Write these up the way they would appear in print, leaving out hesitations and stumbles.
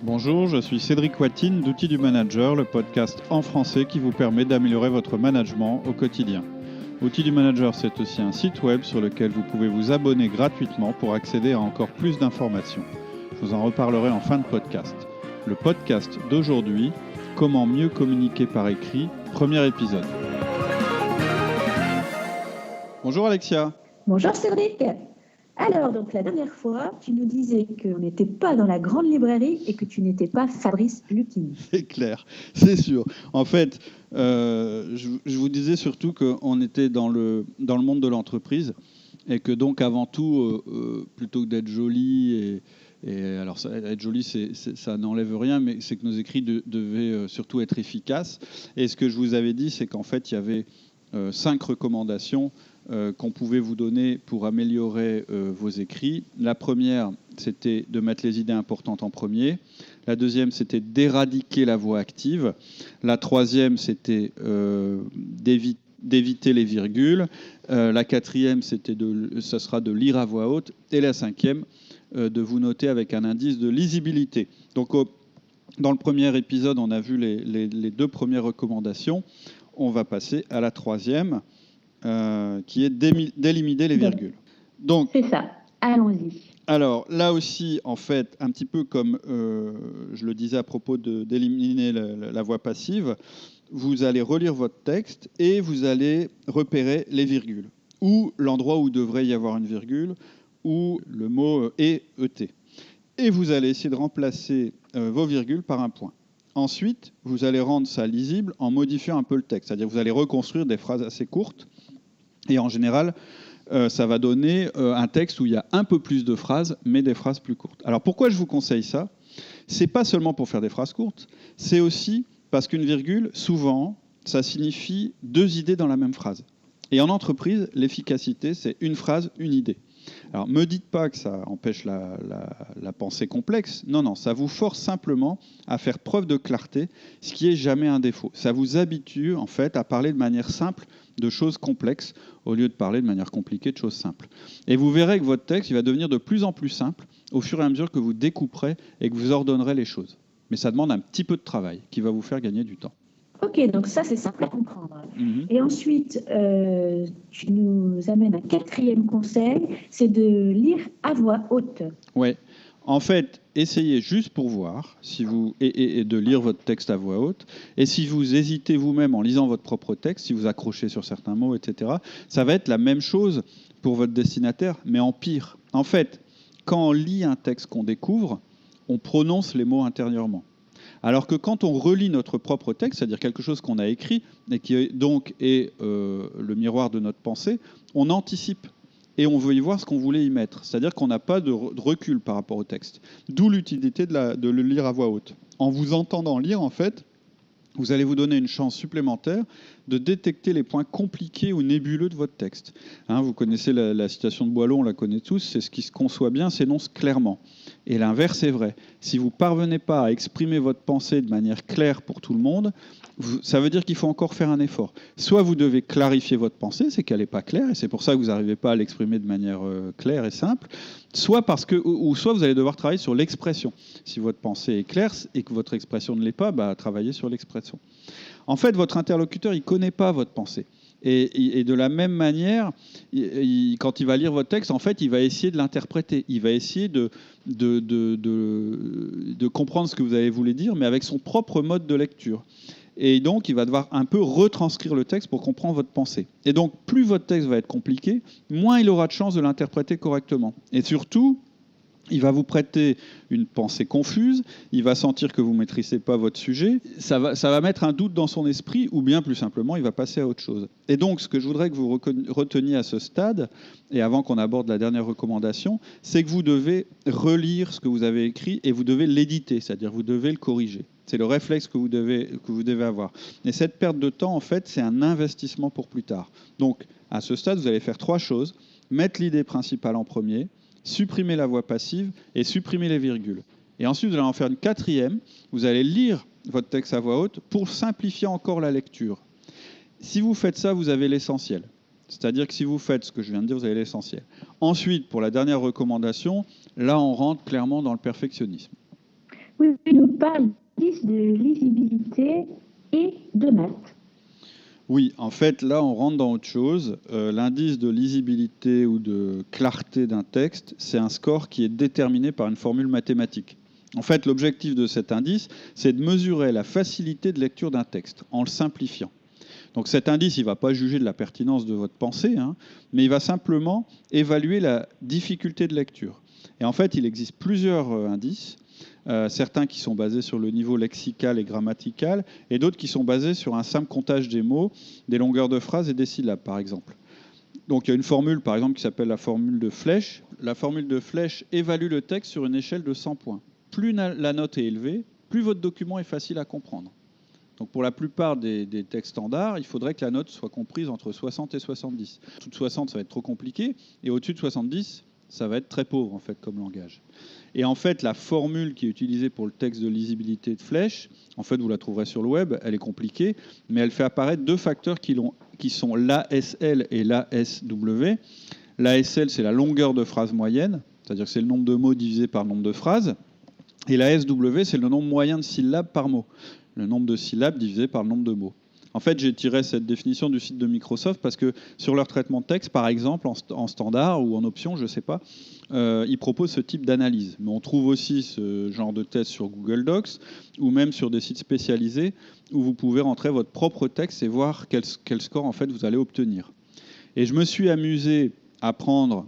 Bonjour, je suis Cédric Watine d'Outils du Manager, le podcast en français qui vous permet d'améliorer votre management au quotidien. Outils du Manager, c'est aussi un site web sur lequel vous pouvez vous abonner gratuitement pour accéder à encore plus d'informations. Je vous en reparlerai en fin de podcast. Le podcast d'aujourd'hui, comment mieux communiquer par écrit, premier épisode. Bonjour Alexia. Bonjour Cédric. Alors, donc la dernière fois, tu nous disais qu'on n'était pas dans la grande librairie et que tu n'étais pas Fabrice Lucchini. C'est clair, c'est sûr. En fait, je vous disais surtout qu'on était dans le monde de l'entreprise et que donc avant tout, plutôt que d'être joli, et alors ça, être joli, ça n'enlève rien, mais c'est que nos écrits devaient surtout être efficaces. Et ce que je vous avais dit, c'est qu'en fait, il y avait 5 recommandations qu'on pouvait vous donner pour améliorer vos écrits. La première, c'était de mettre les idées importantes en premier. La deuxième, c'était d'éradiquer la voix active. La troisième, c'était d'éviter les virgules. La quatrième, ça sera de lire à voix haute. Et la cinquième, de vous noter avec un indice de lisibilité. Donc, dans le premier épisode, on a vu les 2 premières recommandations. On va passer à la troisième, qui est d'éliminer les virgules. Donc, c'est ça, allons-y. Alors là aussi, en fait, un petit peu comme je le disais à propos d'éliminer la voix passive, vous allez relire votre texte et vous allez repérer les virgules, ou l'endroit où devrait y avoir une virgule, ou le mot et, et. Et vous allez essayer de remplacer vos virgules par un point. Ensuite, vous allez rendre ça lisible en modifiant un peu le texte, c'est-à-dire que vous allez reconstruire des phrases assez courtes. Et en général, ça va donner un texte où il y a un peu plus de phrases, mais des phrases plus courtes. Alors pourquoi je vous conseille ça ? C'est pas seulement pour faire des phrases courtes, c'est aussi parce qu'une virgule, souvent, ça signifie 2 idées dans la même phrase. Et en entreprise, l'efficacité, c'est une phrase, une idée. Alors, me dites pas que ça empêche la pensée complexe. Non, ça vous force simplement à faire preuve de clarté, ce qui est jamais un défaut. Ça vous habitue, en fait, à parler de manière simple de choses complexes, au lieu de parler de manière compliquée de choses simples. Et vous verrez que votre texte, il va devenir de plus en plus simple au fur et à mesure que vous découperez et que vous ordonnerez les choses. Mais ça demande un petit peu de travail qui va vous faire gagner du temps. Ok, donc ça, c'est simple à comprendre. Et ensuite, tu nous amènes un 4e conseil, c'est de lire à voix haute. Oui. En fait, essayez juste pour voir et de lire votre texte à voix haute. Et si vous hésitez vous-même en lisant votre propre texte, si vous accrochez sur certains mots, etc., ça va être la même chose pour votre destinataire, mais en pire. En fait, quand on lit un texte qu'on découvre, on prononce les mots intérieurement. Alors que quand on relit notre propre texte, c'est-à-dire quelque chose qu'on a écrit et qui donc est le miroir de notre pensée, on anticipe et on veut y voir ce qu'on voulait y mettre. C'est-à-dire qu'on n'a pas de recul par rapport au texte. D'où l'utilité de le lire à voix haute. En vous entendant lire, en fait, vous allez vous donner une chance supplémentaire de détecter les points compliqués ou nébuleux de votre texte. Vous connaissez la citation de Boileau, on la connaît tous, c'est ce qui se conçoit bien s'énonce clairement. Et l'inverse est vrai. Si vous ne parvenez pas à exprimer votre pensée de manière claire pour tout le monde, ça veut dire qu'il faut encore faire un effort. Soit vous devez clarifier votre pensée, c'est qu'elle n'est pas claire, et c'est pour ça que vous n'arrivez pas à l'exprimer de manière claire et simple, soit vous allez devoir travailler sur l'expression. Si votre pensée est claire et que votre expression ne l'est pas, travaillez sur l'expression. En fait, votre interlocuteur, il ne connaît pas votre pensée. Et de la même manière, quand il va lire votre texte, en fait, il va essayer de l'interpréter. Il va essayer de comprendre ce que vous avez voulu dire, mais avec son propre mode de lecture. Et donc, il va devoir un peu retranscrire le texte pour comprendre votre pensée. Et donc, plus votre texte va être compliqué, moins il aura de chance de l'interpréter correctement. Et surtout, il va vous prêter une pensée confuse, il va sentir que vous ne maîtrisez pas votre sujet, ça va mettre un doute dans son esprit, ou bien plus simplement, il va passer à autre chose. Et donc, ce que je voudrais que vous reteniez à ce stade, et avant qu'on aborde la dernière recommandation, c'est que vous devez relire ce que vous avez écrit et vous devez l'éditer, c'est-à-dire vous devez le corriger. C'est le réflexe que vous devez avoir. Et cette perte de temps, en fait, c'est un investissement pour plus tard. Donc, à ce stade, vous allez faire 3 choses. Mettre l'idée principale en premier, supprimer la voix passive et supprimer les virgules. Et ensuite, vous allez en faire une 4e. Vous allez lire votre texte à voix haute pour simplifier encore la lecture. Si vous faites ça, vous avez l'essentiel. C'est-à-dire que si vous faites ce que je viens de dire, vous avez l'essentiel. Ensuite, pour la dernière recommandation, là, on rentre clairement dans le perfectionnisme. Oui, il nous parle d'indice de lisibilité et de maths. Oui, en fait, là, on rentre dans autre chose. L'indice de lisibilité ou de clarté d'un texte, c'est un score qui est déterminé par une formule mathématique. En fait, l'objectif de cet indice, c'est de mesurer la facilité de lecture d'un texte en le simplifiant. Donc cet indice, il ne va pas juger de la pertinence de votre pensée, mais il va simplement évaluer la difficulté de lecture. Et en fait, il existe plusieurs indices. Certains qui sont basés sur le niveau lexical et grammatical, et d'autres qui sont basés sur un simple comptage des mots, des longueurs de phrases et des syllabes, par exemple. Donc il y a une formule, par exemple, qui s'appelle la formule de flèche. La formule de flèche évalue le texte sur une échelle de 100 points. Plus la note est élevée, plus votre document est facile à comprendre. Donc pour la plupart des textes standards, il faudrait que la note soit comprise entre 60 et 70. Au-dessous de 60, ça va être trop compliqué, et au-dessus de 70, ça va être très pauvre, en fait, comme langage. Et en fait, la formule qui est utilisée pour le texte de lisibilité de flèche, en fait, vous la trouverez sur le web, elle est compliquée, mais elle fait apparaître deux facteurs qui sont l'ASL et l'ASW. L'ASL, c'est la longueur de phrase moyenne, c'est-à-dire que c'est le nombre de mots divisé par le nombre de phrases. Et l'ASW, c'est le nombre moyen de syllabes par mot, le nombre de syllabes divisé par le nombre de mots. En fait, j'ai tiré cette définition du site de Microsoft parce que sur leur traitement de texte, par exemple, en standard ou en option, je ne sais pas, ils proposent ce type d'analyse. Mais on trouve aussi ce genre de test sur Google Docs ou même sur des sites spécialisés où vous pouvez rentrer votre propre texte et voir quel score en fait vous allez obtenir. Et je me suis amusé à prendre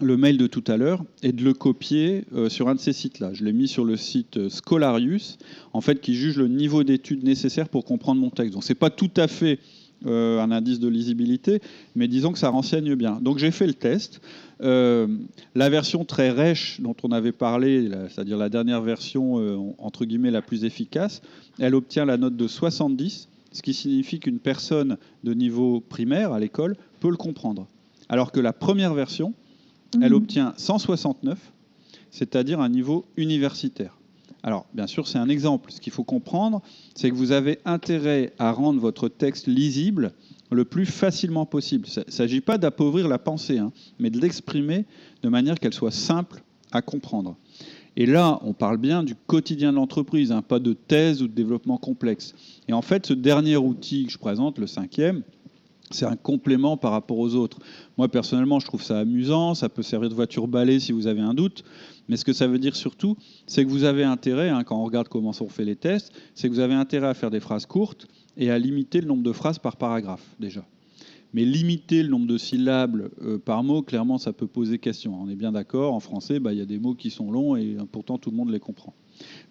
le mail de tout à l'heure et de le copier sur un de ces sites-là. Je l'ai mis sur le site Scholarius, en fait, qui juge le niveau d'études nécessaire pour comprendre mon texte. Donc, c'est pas tout à fait un indice de lisibilité, mais disons que ça renseigne bien. Donc, j'ai fait le test. La version très rêche dont on avait parlé, c'est-à-dire la dernière version, entre guillemets, la plus efficace, elle obtient la note de 70, ce qui signifie qu'une personne de niveau primaire à l'école peut le comprendre. Alors que la première version, elle obtient 169, c'est-à-dire un niveau universitaire. Alors, bien sûr, c'est un exemple. Ce qu'il faut comprendre, c'est que vous avez intérêt à rendre votre texte lisible le plus facilement possible. Il ne s'agit pas d'appauvrir la pensée, mais de l'exprimer de manière qu'elle soit simple à comprendre. Et là, on parle bien du quotidien de l'entreprise, pas de thèse ou de développement complexe. Et en fait, ce dernier outil que je présente, le 5e, c'est un complément par rapport aux autres. Moi, personnellement, je trouve ça amusant. Ça peut servir de voiture balai si vous avez un doute. Mais ce que ça veut dire surtout, c'est que vous avez intérêt, quand on regarde comment on fait les tests, c'est que vous avez intérêt à faire des phrases courtes et à limiter le nombre de phrases par paragraphe, déjà. Mais limiter le nombre de syllabes par mot, clairement, ça peut poser question. On est bien d'accord, en français, il y a des mots qui sont longs et pourtant tout le monde les comprend.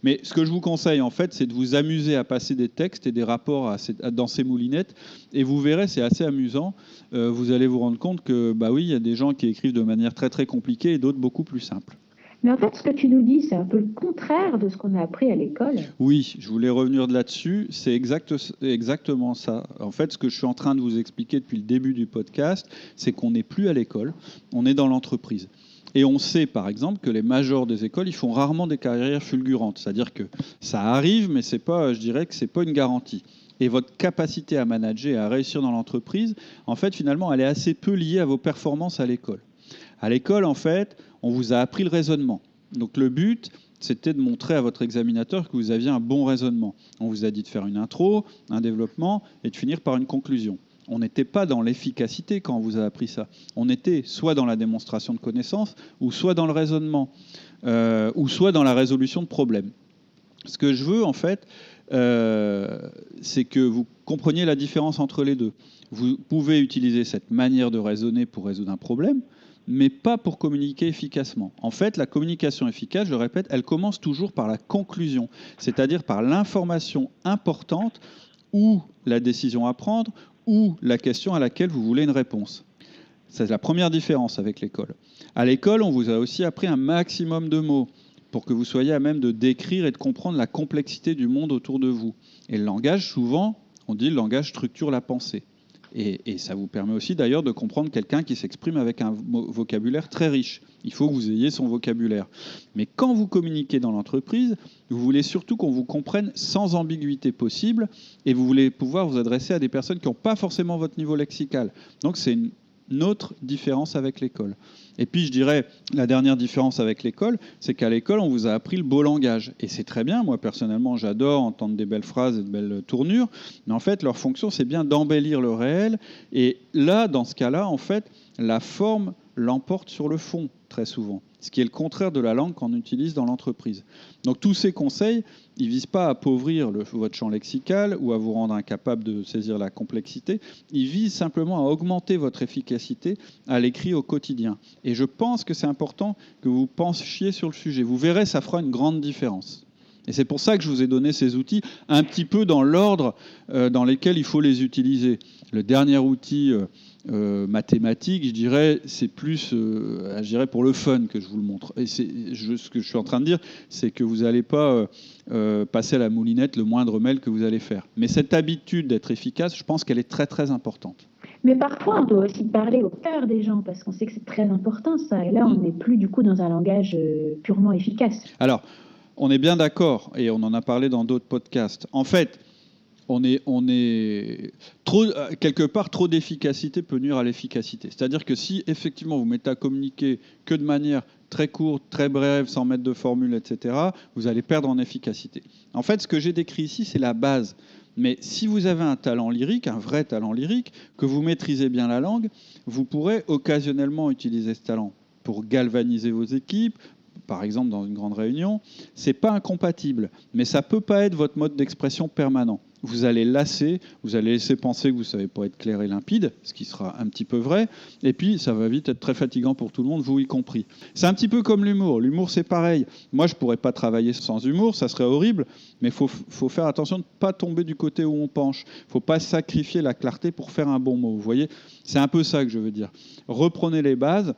Mais ce que je vous conseille, en fait, c'est de vous amuser à passer des textes et des rapports dans ces moulinettes. Et vous verrez, c'est assez amusant. Vous allez vous rendre compte que, oui, il y a des gens qui écrivent de manière très, très compliquée et d'autres beaucoup plus simple. Mais en fait, ce que tu nous dis, c'est un peu le contraire de ce qu'on a appris à l'école. Oui, je voulais revenir là-dessus. C'est exactement ça. En fait, ce que je suis en train de vous expliquer depuis le début du podcast, c'est qu'on n'est plus à l'école, on est dans l'entreprise. Et on sait, par exemple, que les majors des écoles, ils font rarement des carrières fulgurantes. C'est-à-dire que ça arrive, mais je dirais que ce n'est pas une garantie. Et votre capacité à manager et à réussir dans l'entreprise, en fait, finalement, elle est assez peu liée à vos performances à l'école. À l'école, en fait, on vous a appris le raisonnement. Donc le but, c'était de montrer à votre examinateur que vous aviez un bon raisonnement. On vous a dit de faire une intro, un développement et de finir par une conclusion. On n'était pas dans l'efficacité quand on vous a appris ça. On était soit dans la démonstration de connaissances, ou soit dans le raisonnement, ou soit dans la résolution de problèmes. Ce que je veux, en fait, c'est que vous compreniez la différence entre les deux. Vous pouvez utiliser cette manière de raisonner pour résoudre un problème, mais pas pour communiquer efficacement. En fait, la communication efficace, je le répète, elle commence toujours par la conclusion, c'est-à-dire par l'information importante ou la décision à prendre ou la question à laquelle vous voulez une réponse. C'est la première différence avec l'école. À l'école, on vous a aussi appris un maximum de mots pour que vous soyez à même de décrire et de comprendre la complexité du monde autour de vous. Et le langage, souvent, on dit le langage structure la pensée. Et ça vous permet aussi d'ailleurs de comprendre quelqu'un qui s'exprime avec un vocabulaire très riche. Il faut que vous ayez son vocabulaire. Mais quand vous communiquez dans l'entreprise, vous voulez surtout qu'on vous comprenne sans ambiguïté possible et vous voulez pouvoir vous adresser à des personnes qui n'ont pas forcément votre niveau lexical. Donc c'est notre différence avec l'école. Et puis, je dirais, la dernière différence avec l'école, c'est qu'à l'école, on vous a appris le beau langage. Et c'est très bien. Moi, personnellement, j'adore entendre des belles phrases et de belles tournures. Mais en fait, leur fonction, c'est bien d'embellir le réel. Et là, dans ce cas-là, en fait, la forme l'emporte sur le fond, très souvent. Ce qui est le contraire de la langue qu'on utilise dans l'entreprise. Donc, tous ces conseils, ils ne visent pas à appauvrir votre champ lexical ou à vous rendre incapable de saisir la complexité. Ils visent simplement à augmenter votre efficacité à l'écrit au quotidien. Et je pense que c'est important que vous penchiez sur le sujet. Vous verrez, ça fera une grande différence. Et c'est pour ça que je vous ai donné ces outils un petit peu dans l'ordre dans lesquels il faut les utiliser. Le dernier outil mathématique, je dirais, c'est plus pour le fun que je vous le montre. Et ce que je suis en train de dire, c'est que vous n'allez pas passer à la moulinette le moindre mail que vous allez faire. Mais cette habitude d'être efficace, je pense qu'elle est très très importante. Mais parfois, on doit aussi parler au cœur des gens, parce qu'on sait que c'est très important ça. Et là, on n'est plus du coup dans un langage purement efficace. Alors, on est bien d'accord, et on en a parlé dans d'autres podcasts. En fait, on est trop, quelque part, trop d'efficacité peut nuire à l'efficacité. C'est-à-dire que si, effectivement, vous mettez à communiquer que de manière très courte, très brève, sans mettre de formule, etc., vous allez perdre en efficacité. En fait, ce que j'ai décrit ici, c'est la base. Mais si vous avez un talent lyrique, un vrai talent lyrique, que vous maîtrisez bien la langue, vous pourrez occasionnellement utiliser ce talent pour galvaniser vos équipes, par exemple dans une grande réunion. C'est pas incompatible, mais ça peut pas être votre mode d'expression permanent. Vous allez lasser, vous allez laisser penser que vous savez pas être clair et limpide, ce qui sera un petit peu vrai, et puis ça va vite être très fatigant pour tout le monde, vous y compris. C'est un petit peu comme l'humour. L'humour, c'est pareil. Moi, je pourrais pas travailler sans humour, ça serait horrible, mais faut faire attention de ne pas tomber du côté où on penche. Faut pas sacrifier la clarté pour faire un bon mot. Vous voyez, c'est un peu ça que je veux dire. Reprenez les bases.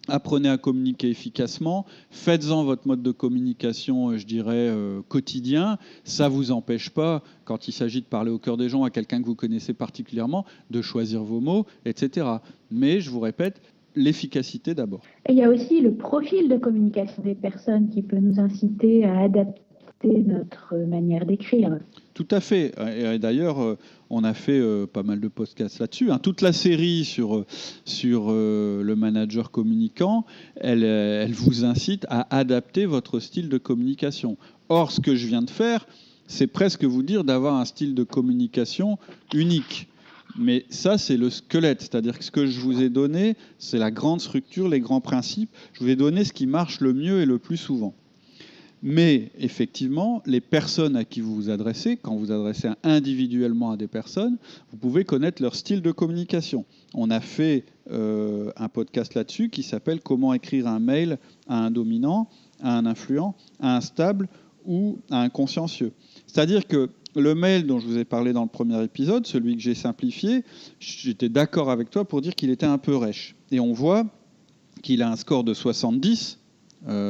Apprenez à communiquer efficacement, faites-en votre mode de communication, je dirais, quotidien. Ça ne vous empêche pas, quand il s'agit de parler au cœur des gens à quelqu'un que vous connaissez particulièrement, de choisir vos mots, etc. Mais, je vous répète, l'efficacité d'abord. Et il y a aussi le profil de communication des personnes qui peut nous inciter à adapter notre manière d'écrire. Tout à fait. Et d'ailleurs, on a fait pas mal de podcasts là-dessus. Toute la série sur le manager communicant, elle vous incite à adapter votre style de communication. Or, ce que je viens de faire, c'est presque vous dire d'avoir un style de communication unique. Mais ça, c'est le squelette. C'est-à-dire que ce que je vous ai donné, c'est la grande structure, les grands principes. Je vous ai donné ce qui marche le mieux et le plus souvent. Mais effectivement, les personnes à qui vous vous adressez, quand vous adressez individuellement à des personnes, vous pouvez connaître leur style de communication. On a fait un podcast là-dessus qui s'appelle « Comment écrire un mail à un dominant, à un influent, à un stable ou à un consciencieux ». C'est-à-dire que le mail dont je vous ai parlé dans le premier épisode, celui que j'ai simplifié, j'étais d'accord avec toi pour dire qu'il était un peu rêche. Et on voit qu'il a un score de 70,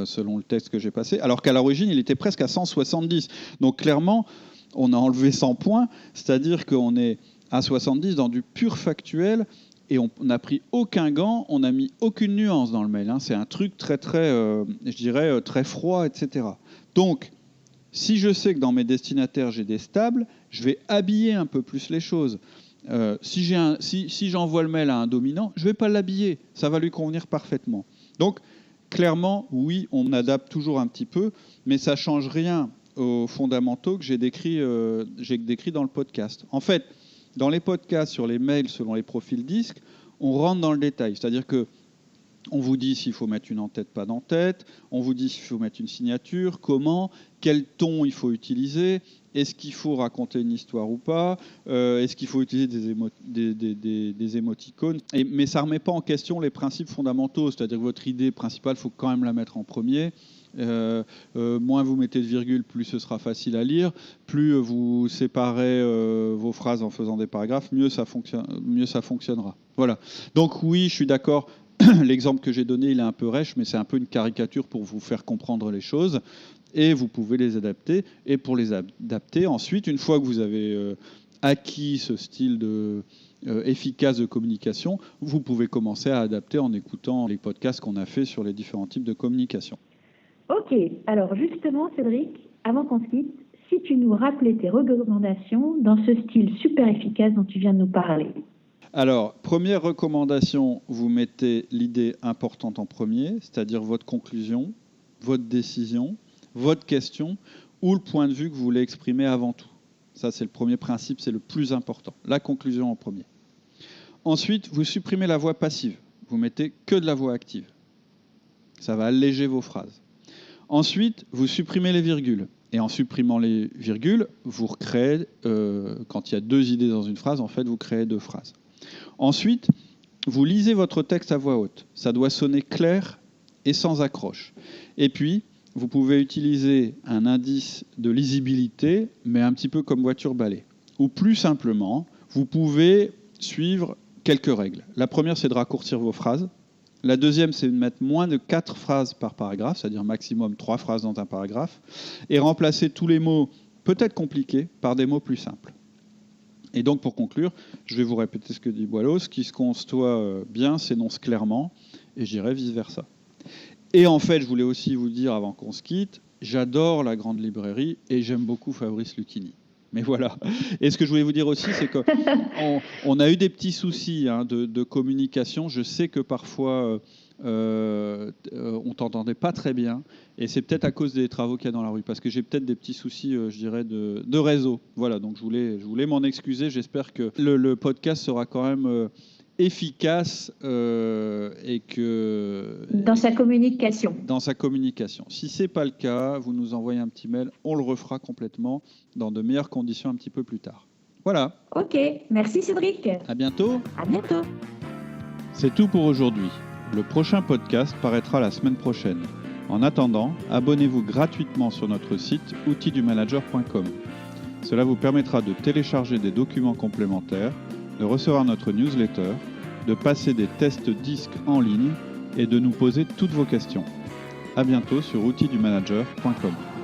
selon le texte que j'ai passé, alors qu'à l'origine, il était presque à 170. Donc clairement, on a enlevé 100 points, c'est-à-dire qu'on est à 70 dans du pur factuel, et on n'a pris aucun gant, on n'a mis aucune nuance dans le mail. C'est un truc très, très, je dirais, très froid, etc. Donc, si je sais que dans mes destinataires, j'ai des stables, je vais habiller un peu plus les choses. Si j'envoie le mail à un dominant, je ne vais pas l'habiller. Ça va lui convenir parfaitement. Donc, clairement, oui, on adapte toujours un petit peu, mais ça ne change rien aux fondamentaux que j'ai décrits dans le podcast. En fait, dans les podcasts sur les mails selon les profils disques, on rentre dans le détail. C'est-à-dire que on vous dit s'il faut mettre une en-tête, pas d'en-tête. On vous dit s'il faut mettre une signature, comment, quel ton il faut utiliser. Est-ce qu'il faut raconter une histoire ou pas? Est-ce qu'il faut utiliser des émoticônes? Mais ça ne remet pas en question les principes fondamentaux. C'est-à-dire que votre idée principale, il faut quand même la mettre en premier. Moins vous mettez de virgule, plus ce sera facile à lire. Plus vous séparez vos phrases en faisant des paragraphes, mieux ça fonctionnera. Voilà. Donc oui, je suis d'accord. L'exemple que j'ai donné, il est un peu rêche, mais c'est un peu une caricature pour vous faire comprendre les choses. Et vous pouvez les adapter. Et pour les adapter, ensuite, une fois que vous avez acquis ce style efficace de communication, vous pouvez commencer à adapter en écoutant les podcasts qu'on a fait sur les différents types de communication. Ok. Alors justement, Cédric, avant qu'on se quitte, si tu nous rappelais tes recommandations dans ce style super efficace dont tu viens de nous parler. Alors, première recommandation, vous mettez l'idée importante en premier, c'est-à-dire votre conclusion, votre décision, votre question ou le point de vue que vous voulez exprimer avant tout. Ça, c'est le premier principe, c'est le plus important. La conclusion en premier. Ensuite, vous supprimez la voix passive. Vous mettez que de la voix active. Ça va alléger vos phrases. Ensuite, vous supprimez les virgules. Et en supprimant les virgules, vous recréez, quand il y a 2 idées dans une phrase, en fait, vous créez 2 phrases. Ensuite, vous lisez votre texte à voix haute. Ça doit sonner clair et sans accroche. Et puis, vous pouvez utiliser un indice de lisibilité, mais un petit peu comme voiture-balai. Ou plus simplement, vous pouvez suivre quelques règles. La première, c'est de raccourcir vos phrases. La deuxième, c'est de mettre moins de 4 phrases par paragraphe, c'est-à-dire maximum 3 phrases dans un paragraphe, et remplacer tous les mots peut-être compliqués par des mots plus simples. Et donc, pour conclure, je vais vous répéter ce que dit Boileau. Ce qui se conçoit bien s'énonce clairement, et je dirais vice-versa. Et en fait, je voulais aussi vous dire, avant qu'on se quitte, j'adore la grande librairie, et j'aime beaucoup Fabrice Lucchini. Mais voilà. Et ce que je voulais vous dire aussi, c'est qu'on a eu des petits soucis de communication. Je sais que parfois, on ne t'entendait pas très bien. Et c'est peut-être à cause des travaux qu'il y a dans la rue. Parce que j'ai peut-être des petits soucis, je dirais, de réseau. Voilà, donc je voulais m'en excuser. J'espère que le podcast sera quand même efficace et que... Dans sa communication. Dans sa communication. Si ce n'est pas le cas, vous nous envoyez un petit mail, on le refera complètement dans de meilleures conditions un petit peu plus tard. Voilà. Ok, merci Cédric. À bientôt. À bientôt. C'est tout pour aujourd'hui. Le prochain podcast paraîtra la semaine prochaine. En attendant, abonnez-vous gratuitement sur notre site outildumanager.com. Cela vous permettra de télécharger des documents complémentaires, de recevoir notre newsletter, de passer des tests disques en ligne et de nous poser toutes vos questions. À bientôt sur outildumanager.com.